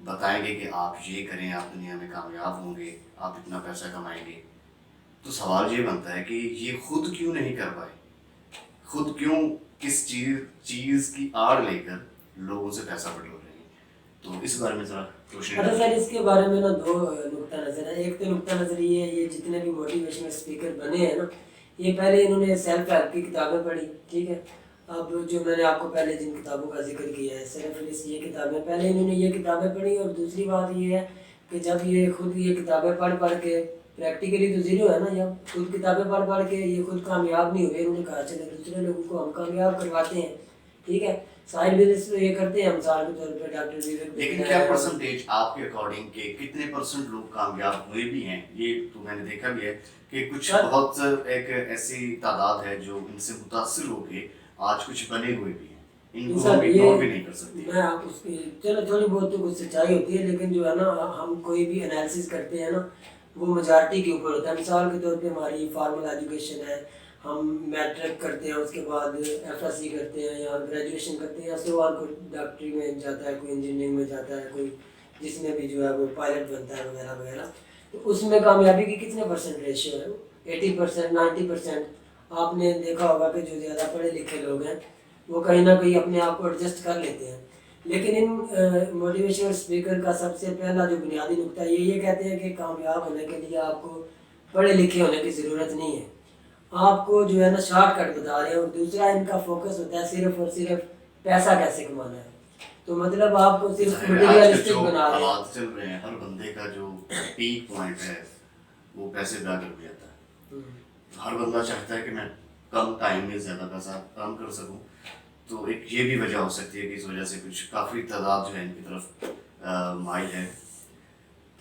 بتائیں گے کہ آپ یہ کریں، آپ دنیا میں کامیاب ہوں گے، آپ اتنا پیسہ کمائیں گے، تو سوال یہ بنتا ہے کہ یہ خود کیوں نہیں کر پائے؟ خود کیوں کس چیز کی آڑ لے کر لوگوں سے پیسہ بٹور رہے ہیں؟ تو اس بارے میں ذرا روشنی اچھا ڈالیں۔ سر، اس کے بارے میں نا دو نقطہ نظر ہے. ایک تو نقطہ نظر یہ ہے، یہ جتنے بھی موٹیویشنل اسپیکر بنے ہیں نا، یہ پہلے انہوں نے سیلف ہیلپ کی کتابیں پڑھی، ٹھیک ہے. اب جو میں نے آپ کو پہلے جن کتابوں کا ذکر کیا ہے، سیلف یہ کتابیں، پہلے انہوں نے یہ کتابیں پڑھی. اور دوسری بات یہ ہے کہ جب یہ خود یہ کتابیں پڑھ کے پریکٹیکلی تو زیرو ہے نا، جب خود کتابیں پڑھ کے یہ خود کامیاب نہیں ہوئے، انہوں نے کہا چلے دوسرے لوگوں کو ہم کامیاب کرواتے ہیں، ٹھیک ہے. سائڈ بزنس یہ کرتے ہیں، مثال کے طور پہ ڈاکٹر لیکن کیا پرسنٹیج آپ کے اکارڈنگ کے کتنے پرسنٹ لوگ کامیاب ہوئے بھی ہیں؟ یہ تو میں نے دیکھا بھی ہے کہ کچھ بہت ایک ایسی تعداد ہے جو ان سے متاثر ہو کے آج کچھ بنے ہوئے بھی ہیں، ان کو ہم اگنور بھی نہیں کر سکتے. میں آپ اس کی چلو تھوڑی بہت تو کچھ سچائی ہوتی ہے، لیکن جو ہے نا ہم کوئی بھی انالیسس کرتے ہیں نا، وہ میجارٹی کے اوپر ہوتا ہے. مثال کے طور پہ ہماری فارمل ایجوکیشن ہے، ہم میٹرک کرتے ہیں، اس کے بعد ایف ایس سی کرتے ہیں یا گریجویشن کرتے ہیں، اس کے بعد کوئی ڈاکٹری میں جاتا ہے، کوئی انجینئرنگ میں جاتا ہے، کوئی جس میں بھی جو ہے وہ پائلٹ بنتا ہے وغیرہ وغیرہ. تو اس میں کامیابی کی کتنے پرسنٹ ریشیو ہے؟ 80%، 90%. آپ نے دیکھا ہوگا کہ جو زیادہ پڑھے لکھے لوگ ہیں وہ کہیں نہ کہیں اپنے آپ کو ایڈجسٹ کر لیتے ہیں. لیکن ان موٹیویشنل اسپیکر کا سب سے پہلا جو بنیادی نقطہ یہ کہتے ہیں کہ کامیاب ہونے کے لیے آپ کو پڑھے لکھے ہونے کی ضرورت نہیں ہے، آپ کو جو ہے نا شارٹ کٹ بتا رہے ہیں. اور دوسرا ان کا فوکس ہوتا ہے صرف اور صرف پیسہ کیسے کمانا ہے. تو مطلب آپ کو صرف مٹیریلسٹک بنا رہے ہیں. حالات چل رہے ہیں، ہر بندے کا جو پیک پوائنٹ ہے وہ پیسے پہ آ کر جاتا ہے. ہر بندہ چاہتا ہے کہ میں کم ٹائم میں زیادہ پیسہ کام کر سکوں. تو ایک یہ بھی وجہ ہو سکتی ہے کہ اس وجہ سے کچھ کافی تعداد جو ہے ان کی طرف مائل ہے.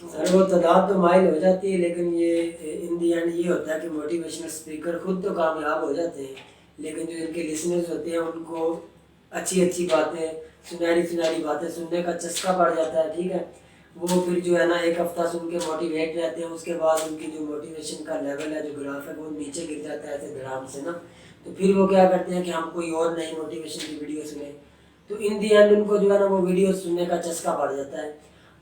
سر وہ تعداد تو مائل ہو جاتی ہے، لیکن یہ ان دی اینڈ یہ ہوتا ہے کہ موٹیویشنل اسپیکر خود تو کامیاب ہو جاتے ہیں، لیکن جو ان کے لسنرز ہوتے ہیں ان کو اچھی باتیں، سنہری باتیں سننے کا چسکا پڑ جاتا ہے، ٹھیک ہے. وہ پھر جو ہے نا ایک ہفتہ سن کے موٹیویٹ رہتے ہیں، اس کے بعد ان کی جو موٹیویشن کا لیول ہے، جو گراف ہے، وہ نیچے گر جاتا ہے ایسے دھڑام سے نا. تو پھر وہ کیا کرتے ہیں کہ ہم کوئی اور نئی موٹیویشن کی ویڈیو سنیں. تو ان دی اینڈ ان کو جو ہے نا وہ ویڈیو سننے کا چسکا پڑ جاتا ہے.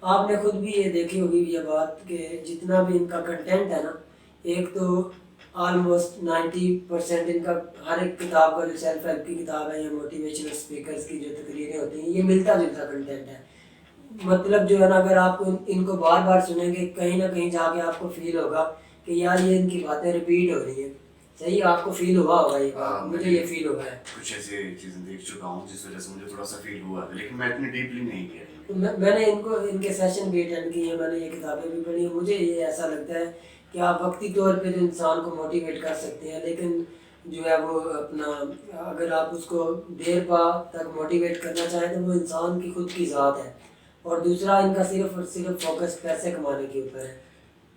آپ نے خود بھی یہ دیکھی ہوگی یہ بات کہ جتنا بھی ان کا کنٹینٹ ہے نا، ایک تو آلموسٹ 90% ان کا ہر ایک کتاب کا جو سیلف ہیلپ کی کتاب ہے یا موٹیویشنل اسپیکرز کی جو تقریریں ہوتی ہیں، یہ ملتا جلتا کنٹینٹ ہے. مطلب جو ہے نا اگر آپ ان کو بار بار سنیں گے، کہیں نہ کہیں جا کے آپ کو فیل ہوگا کہ یار یہ ان کی باتیں ریپیٹ ہو رہی ہیں. صحیح، آپ کو فیل ہوا ہوگا یہ بات، مجھے یہ فیل ہوا ہے. کچھ ایسی چیزیں دیکھ چکا ہوں جس وجہ سے مجھے تھوڑا سا فیل ہوا ہے، لیکن میں اتنی ڈیپلی نہیں کیا. میں نے ان کے سیشن بھی اٹینڈ کیے ہیں، میں نے یہ کتابیں بھی پڑھی ہیں. مجھے یہ ایسا لگتا ہے کہ آپ وقتی طور پہ جو انسان کو موٹیویٹ کر سکتے ہیں، لیکن جو ہے وہ اپنا اگر آپ اس کو دیر پا تک موٹیویٹ کرنا چاہیں تو وہ انسان کی خود کی ذات ہے. اور دوسرا ان کا صرف اور صرف فوکس پیسے کمانے کے اوپر ہے.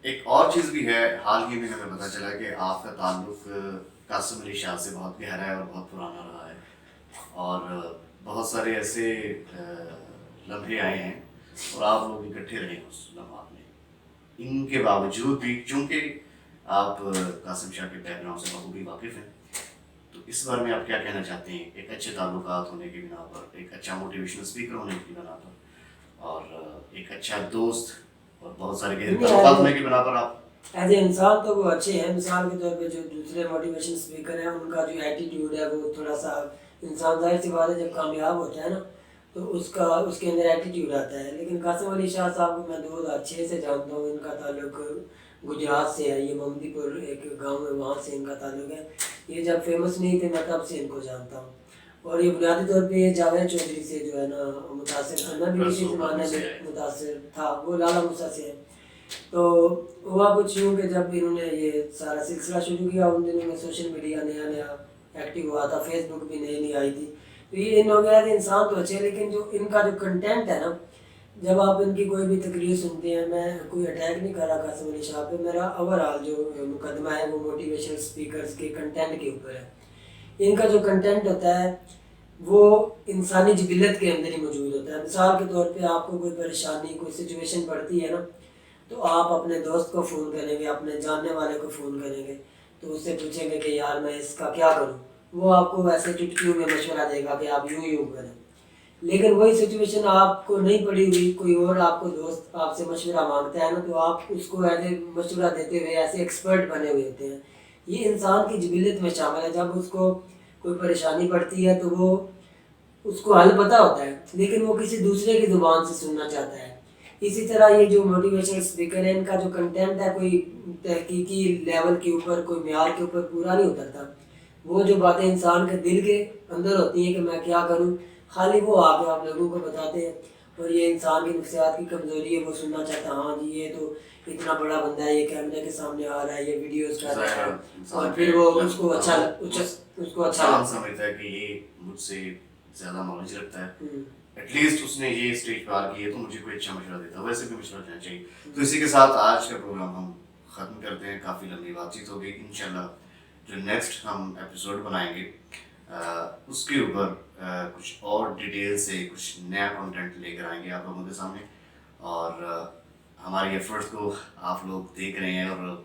ایک اور چیز بھی ہے، حال ہی میں ہمیں پتہ چلا کہ آپ کا تعلق قاسم علی شاہ سے بہت گہرا ہے اور بہت پرانا رہا ہے، اور بہت سارے ایسے لمحے آئے ہیں اور آپ لوگ اکٹھے رہے ہیں اس لمحات میں. ان کے باوجود بھی چونکہ آپ قاسم شاہ کے بیک گراؤنڈ سے بخوبی واقف ہیں، تو اس بارے میں آپ کیا کہنا چاہتے ہیں ایک اچھے تعلقات ہونے کی بنا پر، ایک اچھا موٹیویشنل اسپیکر ہونے کی بنا پر، اور ایک اچھا دوست اور بہت سارے گہرے تعلقات ہونے کی بنا پر آپ ایز اے انسان تو وہ اچھے ہیں. مثال کے طور پہ جو دوسرے موٹیویشن اسپیکر ہیں ان کا جو ایٹیٹیوڈ ہے وہ تھوڑا سا، انسان ظاہر سی بات ہے جب کامیاب ہوتا ہے نا تو اس کے اندر ایٹیٹیوڈ آتا ہے. لیکن قاسم علی شاہ صاحب کو میں 2006 سے جانتا ہوں. ان کا تعلق گجرات سے ہے، یہ ممدی پور ایک گاؤں ہے، وہاں سے ان کا تعلق ہے. یہ جب فیمس نہیں تھے میں تب سے ان کو جانتا ہوں. اور یہ بنیادی طور پہ یہ جاوید چودھری سے جو ہے نا متاثر تھا، میں بھی اسی زمانے میں متاثر تھا، وہ لالا موسیٰ سے ہے. تو ہوا کچھ یوں کہ جب انہوں نے یہ سارا سلسلہ شروع کیا، ان دنوں میں سوشل میڈیا نیا ایکٹیو ہوا تھا، فیس بک بھی نئی آئی تھی. تو یہ ان ہو گیا تھا انسان تو اچھے، لیکن جو ان کا جو کنٹینٹ ہے نا، جب آپ ان کی کوئی بھی تقریر سنتے ہیں، میں کوئی اٹیک نہیں کر رہا قاسم علی شاہ پہ، میرا اوور آل جو مقدمہ ہے وہ موٹیویشنل اسپیکرز کے کنٹینٹ کے اوپر ہے. ان کا جو کنٹینٹ ہوتا ہے وہ انسانی جبلت کے اندر ہی موجود ہوتا ہے. مثال کے طور پہ آپ کو کوئی پریشانی، کوئی سچویشن پڑتی ہے نا، تو آپ اپنے دوست کو فون کریں گے، اپنے جاننے والے کو فون کریں گے، تو اس سے پوچھیں گے کہ یار میں اس کا کیا کروں. وہ آپ کو ویسے چٹکیوں میں مشورہ دے گا کہ آپ یوں کریں. لیکن وہی سچویشن آپ کو نہیں پڑی ہوئی، کوئی اور آپ کو دوست آپ سے مشورہ مانگتا ہے نا، تو آپ اس کو ایز اے مشورہ دیتے ہوئے ایسے ایکسپرٹ بنے ہوئے ہوتے ہیں. یہ انسان کی جبلت میں شامل ہے. جب اس کو کوئی پریشانی پڑتی ہے تو وہ اس کو حل پتہ ہوتا ہے، لیکن وہ کسی دوسرے کی زبان سے سننا چاہتا ہے. اسی طرح یہ جو موٹیویشنل اسپیکر ہیں، ان کا جو کنٹینٹ ہے کوئی تحقیقی لیول کے اوپر، کوئی معیار کے اوپر پورا نہیں اترتا. وہ جو باتیں انسان کے دل کے اندر ہوتی ہیں کہ میں کیا کروں، خالی وہ آ کے آپ لوگوں کو بتاتے ہیں. اور یہ انسان کی نفسیات کی کمزوری ہے، وہ سننا چاہتا ہے ہاں جی یہ تو اتنا بڑا بندہ ہے، یہ کیمرے کے سامنے آ رہا ہے، یہ ویڈیوز کر رہا ہے، اور پھر وہ اس کو اچھا انسان سمجھتا ہے کہ یہ مجھ سے زیادہ نالج رکھتا ہے، ایٹ لیسٹ اس نے یہ اسٹیج پار کی ہے تو مجھے کوئی اچھا مشورہ دیتا ہے، ویسے بھی مشورہ دینا چاہیے. تو اسی کے ساتھ آج کا پروگرام ہم ختم کرتے ہیں. کافی لمبی بات چیت ہو گئی. انشاءاللہ جو نیکسٹ ہم ایپیسوڈ بنائیں گے اس کے اوپر کچھ اور ڈیٹیل سے کچھ نیا کنٹینٹ لے کر آئیں گے آپ لوگوں کے سامنے. اور ہماری ایفرٹس کو آپ لوگ دیکھ رہے ہیں، اور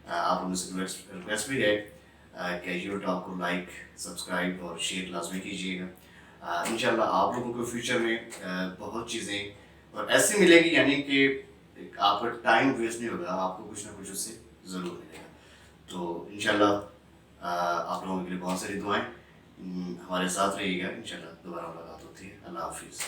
آپ لوگوں سے ریکویسٹ بھی ہے کہ یو ٹاک کو لائک، سبسکرائب اور شیئر لازمی کیجیے گا. انشاءاللہ آپ لوگوں کو فیوچر میں بہت چیزیں اور ایسی ملے گی، یعنی کہ آپ کا ٹائم ویسٹ نہیں ہوگا، آپ کو کچھ نہ کچھ اس سے ضرور ملے گا. تو انشاءاللہ آپ لوگوں کے لیے بہت ساری دعائیں. ہمارے ساتھ رہیے گا. انشاءاللہ دوبارہ ملاقات ہوتی ہے. اللہ حافظ.